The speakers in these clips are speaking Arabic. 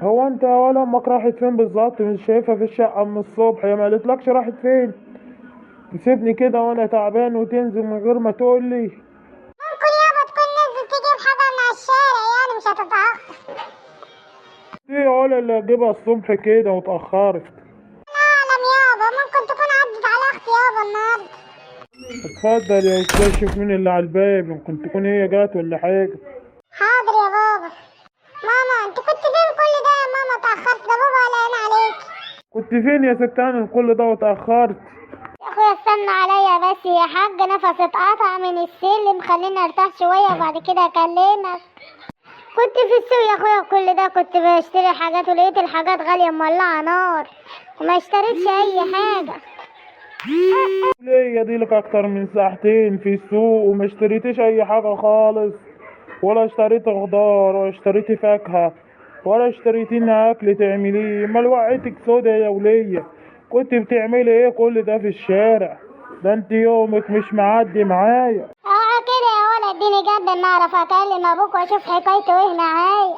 هو انت ولا امك راحت فين بالظبط؟ مش شايفها في الشقة من الصبح، هي ما قالتلكش راحت فين؟ تسيبني كده وانا تعبان وتنزل من غير ما تقولي؟ ممكن يابا تكون نزلت تجيب حاجة من على الشارع، يعني مش هتتأخر. ايه ولا اللي اجيبها الصبح كده واتأخرت؟ لا أعلم يابا، ممكن تكون عدت على أختي يابا النهاردة. اتفضل يا استاذ، شوف مين اللي على الباب، يمكن تكون هي جات ولا حاجة. حاضر يا بابا. ماما انت كنت فين كل ده يا ماما؟ اتأخرت، ده بابا قلقان عليك. كنت فين يا ست انا كل ده واتأخرت؟ يا اخويا استنى عليا بس يا حاج، نفسي اتقطع من السلم، خليني ارتاح شوية وبعد كده اكلمك. كنت في السوق يا اخويا، كل ده كنت بشتري حاجات ولقيت الحاجات غالية مولعة نار وما اشتريتش اي حاجة. ليه دي لك اكتر من ساعتين في السوق وما اشتريتش اي حاجة خالص؟ ولا اشتريت خضار ولا اشتريت فاكهة ولا اشتريتي لنا اكل تعمليه؟ امال وقعتك سودا يا ولية؟ كنت بتعملي ايه كل ده في الشارع؟ ده انت يومك مش معدي معايا. اوعى كده يا ولد، اديني جنب ما اعرف اكلم ابوك واشوف حكايته ايه معايا.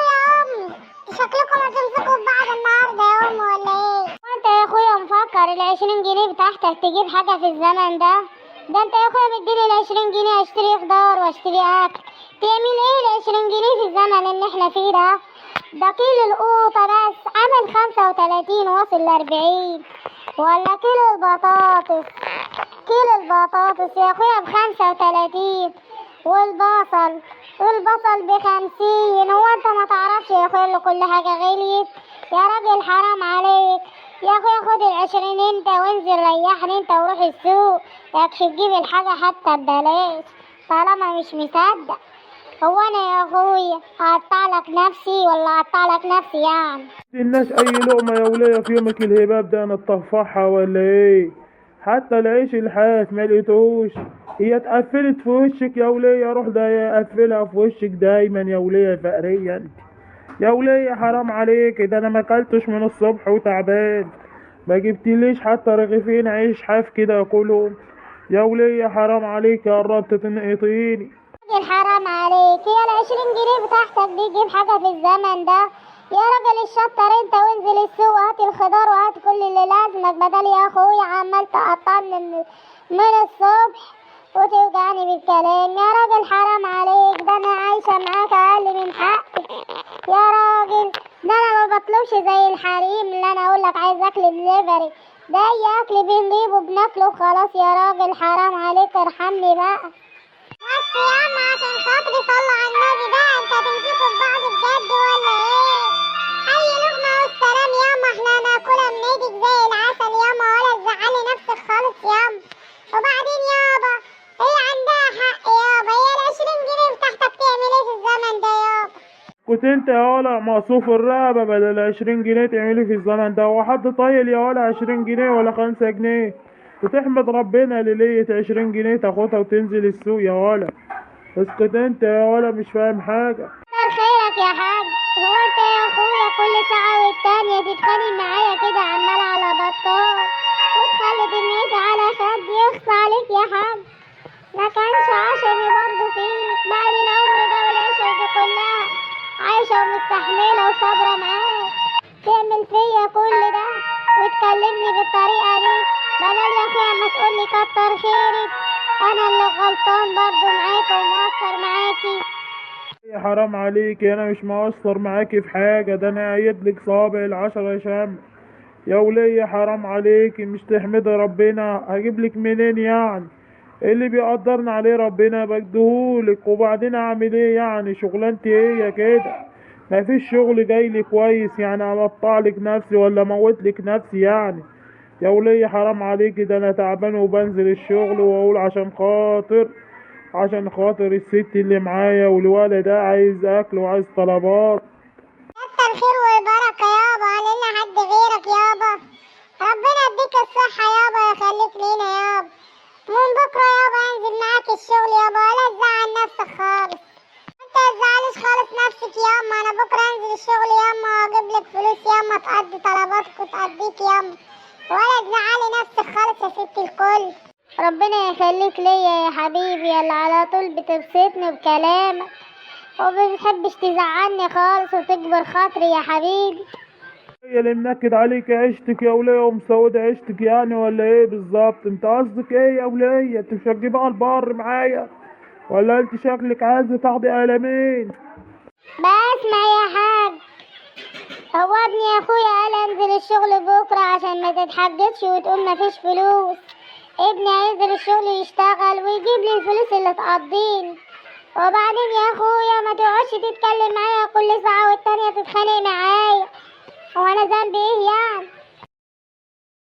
يا امي، شكلكم هتمسكوا ببعض النهارده يا امي ولا ايه؟ وانت يا اخويا مفكر ال20 جنيه بتاعتك تجيب حاجه في الزمن ده؟ ده انت يا اخويا مديني ال20 جنيه اشتري خضار واشتري اكل. تعمل ايه ال20 جنيه في الزمن اللي احنا فيه ده؟ ده كيلو القوطه بس عامل 35 واصل ل40. ولا كيلو البطاطس، كيلو البطاطس يا اخويا ب35. والبصل ب50. هو انت ما تعرفش يا اخويا اللي كل حاجة غليت؟ يا راجل حرام عليك يا اخويا، خد ال20 انت وانزل ريحني انت وروح السوق، يكش تجيب الحاجة حتى ببلاش طالما مش مصدق. هو انا يا اخويا هقطع لك نفسي ولا هقطع لك نفسي يعني؟ الناس اي لقمة يا ولية في يومك الهباب ده نطفحها ولا ايه؟ حتى العيش الحاف ما لقيتهوش. هي اتقفلت في وشك يا ولية؟ روح ده يقفلها في وشك دايما يا ولية فقرية انت. يا ولية حرام عليك، ده انا ما اكلتش من الصبح وتعبان، ما جبتليش حتى رغيفين عيش حاف كده اكلهم. يا ولية حرام عليك، يا قربت تنقطيني. راجل حرام عليك، هي ال20 جنيه بتاعتك دي تجيب حاجة في الزمن ده؟ يا راجل الشطر انت وانزل السوق هات الخضار وهات كل اللي لازمك، بدل يا اخويا عمال تقطعني من الصبح وتوجعني بالكلام. يا راجل حرام عليك، ده انا عايشة معاك اقل من حقك يا راجل. ده انا ما بطلبش زي الحريم اللي انا اقولك عايز اكل دليفري، ده اي اكل بنجيبه بناكله خلاص. يا راجل حرام عليك ارحمني بقى. بس ياما عشان خاطري صلى على النبي بقى، انت هتمسكوا في بعض بجد ولا ايه؟ اي لقمة والسلام ياما، احنا هناكلها من ايدك زي العسل ياما، ولا تزعلي نفسك خالص ياما. وبعدين يابا هي عندها حق يابا، هي ال20 جنيه بتاعتك تعمل ايه في الزمن ده يابا؟ كنت انت يا ولا مقصوف الرقبة بدل 20 جنيه تعملي في الزمن ده؟ وحد طايل يا ولا 20 جنيه ولا 5 جنيه؟ وتحمد ربنا للية 20 جنيه تاخدها وتنزل السوق يا ولا. اسكت انت يا ولا، مش فاهم حاجة. كتر خيرك يا حاج. هو انت يا اخويا كل ساعة والتانية تتخانق معايا كده عمال على بطال وتخلي دنيتي على خدي؟ يخص عليك يا حاج، ما كانش عشمي برضه فيك بعد العمر ده والعشرة دي كلها، عايشة ومستحملة وصابرة معاك، تعمل فيا كل ده وتكلمني بالطريقة دي؟ بدل يا اخويا ما تقولي كتر خيرك، انا اللي غلطان برضه معاك ومقصر معاكي. يا حرام عليكي، انا مش مقصر معاكي في حاجة، ده انا قايد لك صابع ال10 شمع. يا ولية حرام عليكي، مش تحمدي ربنا؟ هجيب لك منين يعني؟ اللي بيقدرنا عليه ربنا بديهولك، وبعدين اعمل ايه يعني؟ شغلانتي هي كده، مفيش شغل جايلي كويس يعني اقطع لك نفسي ولا اموت لك نفسي يعني؟ يا ولية حرام عليكي، ده انا تعبان وبنزل الشغل واقول عشان خاطر الست اللي معايا والولد ده عايز اكل وعايز طلبات. كتر خير والبركة يابا، علينا حد غيرك يابا؟ ربنا يديك الصحة يابا ويخليك لينا يابا. من بكرة يابا انزل معاك الشغل يابا، ولا تزعل نفسك خالص. انت متزعليش خالص نفسك ياما، انا بكرة انزل الشغل ياما واجيب لك فلوس ياما تقضي طلباتك وتقضيك ياما، ولا تزعلي نفسك خالص يا ست الكل. ربنا يخليك ليا يا حبيبي اللي على طول بتبسطني بكلامك. وما بتحبش تزعلني خالص وتكبر خاطري يا حبيبي. هي اللي منكد عليك عيشتك يا ولية ومسودة عيشتك يعني ولا ايه بالظبط؟ انت قصدك ايه يا ولية؟ انت مش هتجيبها البر معايا ولا انت شكلك عايزة تاخدي قلمين؟ بسمع يا حاج، هو ابني اخويا قال انزل الشغل بكره عشان ما تتحججش وتقول مفيش فلوس. ابني هينزل الشغل يشتغل ويجيب لي الفلوس اللي تقضيني. وبعدين يا اخويا ما تقعدش تتكلم معايا كل ساعه والتانيه تتخانق معايا، هو انا ذنبي ايه يعني؟